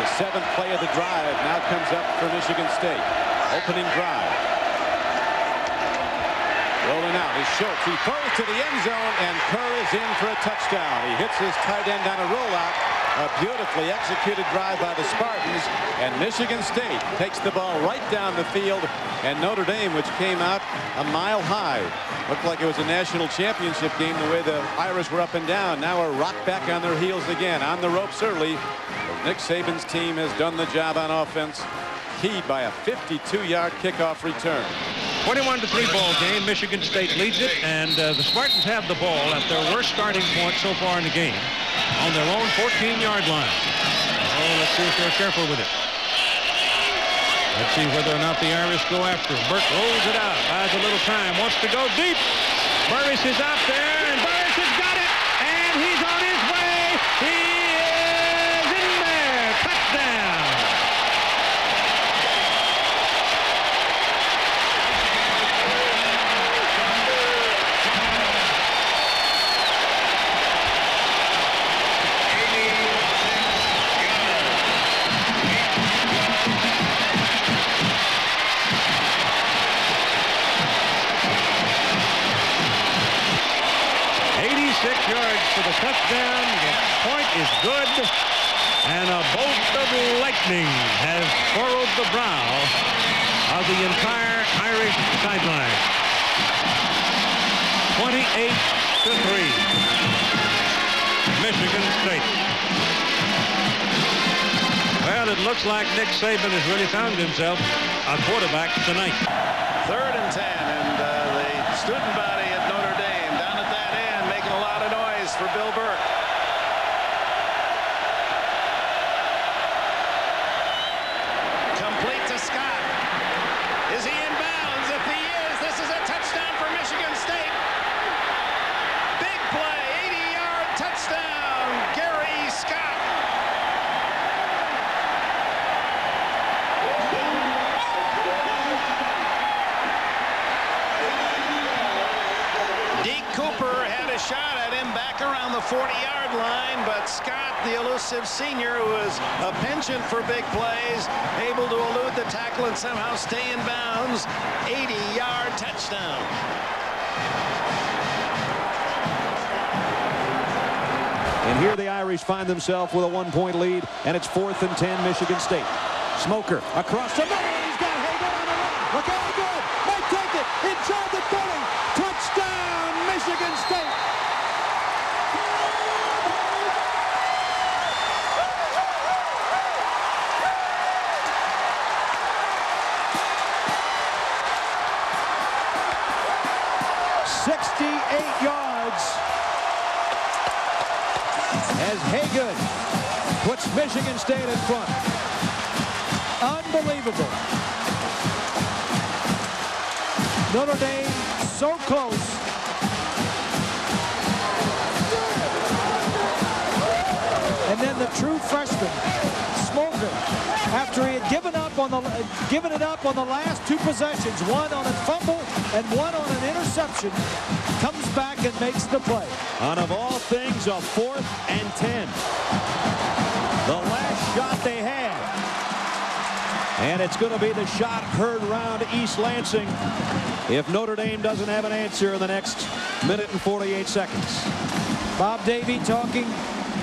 The 7th play of the drive now comes up for Michigan State. Opening drive. Rolling out is Schultz. He throws to the end zone, and Kerr is in for a touchdown. He hits his tight end on a rollout. A beautifully executed drive by the Spartans, and Michigan State takes the ball right down the field, and Notre Dame, which came out a mile high, looked like it was a national championship game the way the Irish were up and down, now are rocked back on their heels again, on the ropes early. Nick Saban's team has done the job on offense, keyed by a 52-yard kickoff return. 21-3 ball game. Michigan State leads it, and the Spartans have the ball at their worst starting point so far in the game, on their own 14-yard line. Oh, let's see if they're careful with it. Let's see whether or not the Irish go after him. Burke rolls it out, buys a little time, wants to go deep. Burris is out there, and Burris has got it, and he's on his way. He is in there. Touchdown. For the touchdown. The point is good, and a bolt of lightning has furrowed the brow of the entire Irish sideline. 28-3, Michigan State. Well, it looks like Nick Saban has really found himself a quarterback tonight. 3rd and 10, and the student body at Notre Dame down at that end making a lot of noise for Bill Burke. Complete to Scott. Is he in bounds? If he is, this is a touchdown for Michigan State. Big play, 80-yard touchdown, Gary Scott. Cooper had a shot at him back around the 40-yard line, but Scott, the elusive senior, who was a penchant for big plays, able to elude the tackle and somehow stay in bounds. 80-yard touchdown. And here the Irish find themselves with a 1-point lead, and it's 4th and 10, Michigan State. Smoker across the middle. He's got Haygood on the run. Look out, Haygood. Might take it. Inside the 30. Touchdown, Michigan State. .68 yards as Haygood puts Michigan State in front. Unbelievable. Notre Dame so close. And then the true freshman, Smoker, after he had given it up on the last 2 possessions, one on a fumble and one on an interception, comes back and makes the play. On, of all things, a 4th and 10. The last shot they had. And it's going to be the shot heard around East Lansing if Notre Dame doesn't have an answer in the next minute and 48 seconds. Bob Davie talking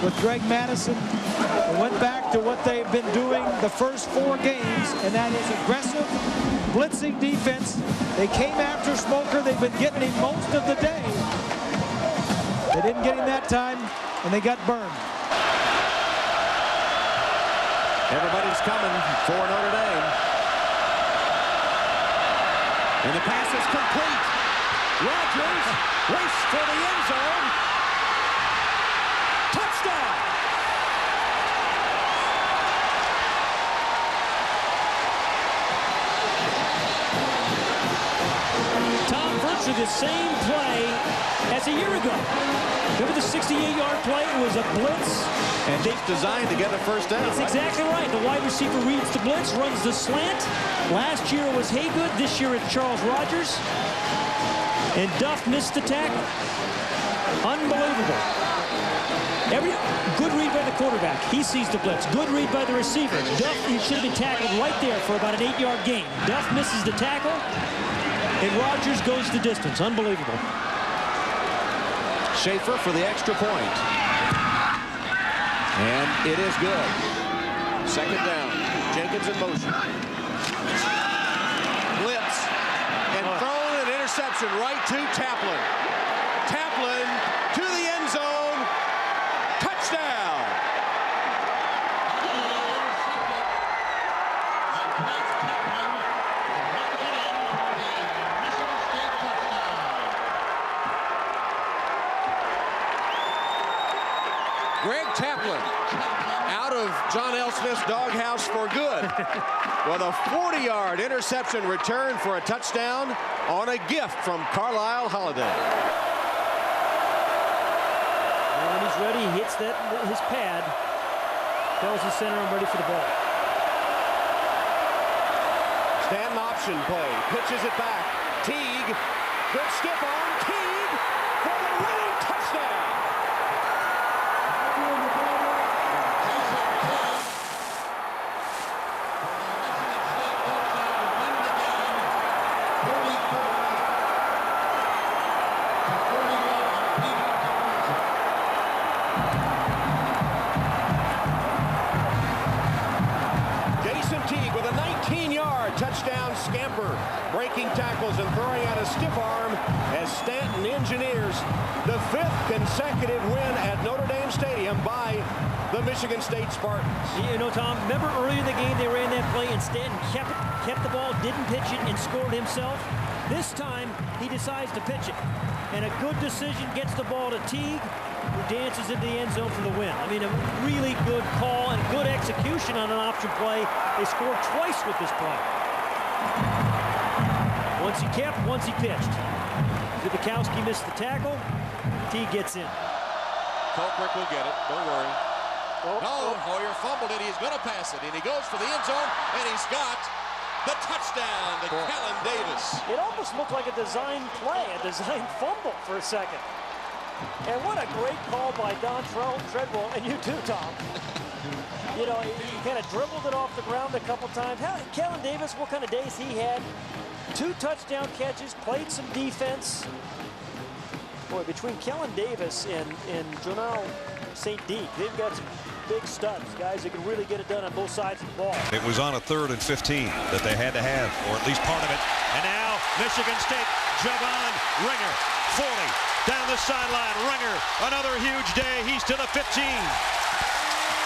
with Greg Madison. They went back to what they've been doing the first 4 games, and that is aggressive, blitzing defense. They came after Smoker. They've been getting him most of the day. They didn't get him that time, and they got burned. Everybody's coming for Notre Dame. And the pass is complete. Rodgers raced for the end zone. Touchdown! Tom Burke did the same play as a year ago. Remember the 68-yard play? It was a blitz. And it's designed to get a first down. That's exactly right. The wide receiver reads the blitz, runs the slant. Last year it was Haygood. This year it's Charles Rodgers. And Duff missed the tackle. Unbelievable. Good read by the quarterback. He sees the blitz. Good read by the receiver. Duff, he should have been tackled right there for about an 8-yard gain. Duff misses the tackle, and Rogers goes the distance. Unbelievable. Schaefer for the extra point. And it is good. Second down. Jenkins in motion. Blitz. And thrown an interception right to Taplin. Taplin to the end zone. Touchdown. Greg Taplin out of John L. Smith's doghouse for good with a 40-yard interception return for a touchdown on a gift from Carlisle Holiday. When he's ready, he hits his pad, tells the center, I'm ready for the ball. Stanton option play, pitches it back. Teague, good skip on Teague for the winning touchdown. Touchdown scamper, breaking tackles and throwing out a stiff arm as Stanton engineers the 5th consecutive win at Notre Dame Stadium by the Michigan State Spartans. You know, Tom, remember earlier in the game they ran that play and Stanton kept the ball, didn't pitch it, and scored himself? This time, he decides to pitch it. And a good decision gets the ball to Teague, who dances into the end zone for the win. I mean, a really good call and good execution on an option play. They scored twice with this play. Once he kept, once he pitched. Zibikowski missed the tackle. Teague gets in. Colquitt will get it. Don't worry. Hoyer fumbled it. He's going to pass it. And he goes for the end zone. And he's got the touchdown to Kellen Davis. It almost looked like a design play, a design fumble for a second. And what a great call by Don Treadwell. And you too, Tom. You know, he kind of dribbled it off the ground a couple times. Kellen Davis, what kind of days he had. 2 touchdown catches, played some defense. Boy, between Kellen Davis and Jonal St. Deek, they've got some big studs, guys that can really get it done on both sides of the ball. It was on a 3rd and 15 that they had to have, or at least part of it. And now Michigan State, Javon Ringer, 40, down the sideline. Ringer, another huge day. He's to the 15.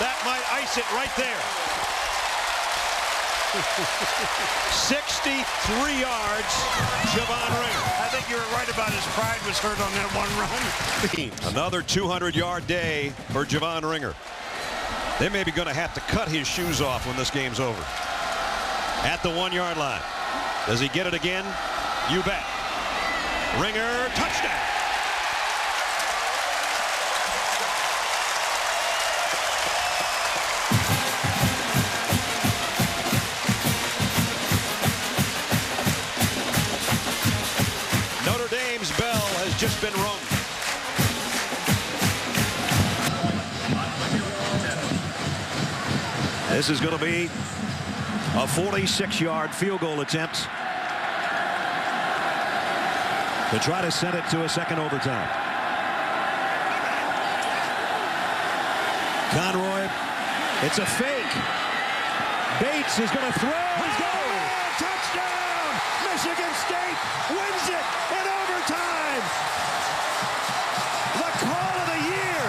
That might ice it right there. 63 yards, Javon Ringer. I think you were right about his pride was hurt on that one run. Another 200-yard day for Javon Ringer. They may be going to have to cut his shoes off when this game's over. At the 1-yard line. Does he get it again? You bet. Ringer, touchdown. Notre Dame's bell has just been rung. This is going to be a 46-yard field goal attempt to try to send it to a second overtime. Conroy, it's a fake. Bates is going to throw. He's going. Touchdown! Michigan State wins it in overtime. The call of the year.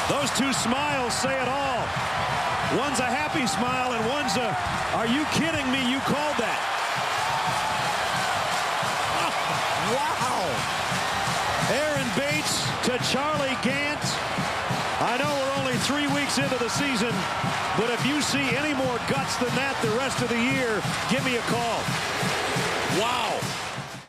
Those 2 smiles say it all. One's a happy smile and one's a, are you kidding me, you called that? Wow. Aaron Bates to Charlie Gant. I know we're only 3 weeks into the season, but if you see any more guts than that the rest of the year, give me a call. Wow.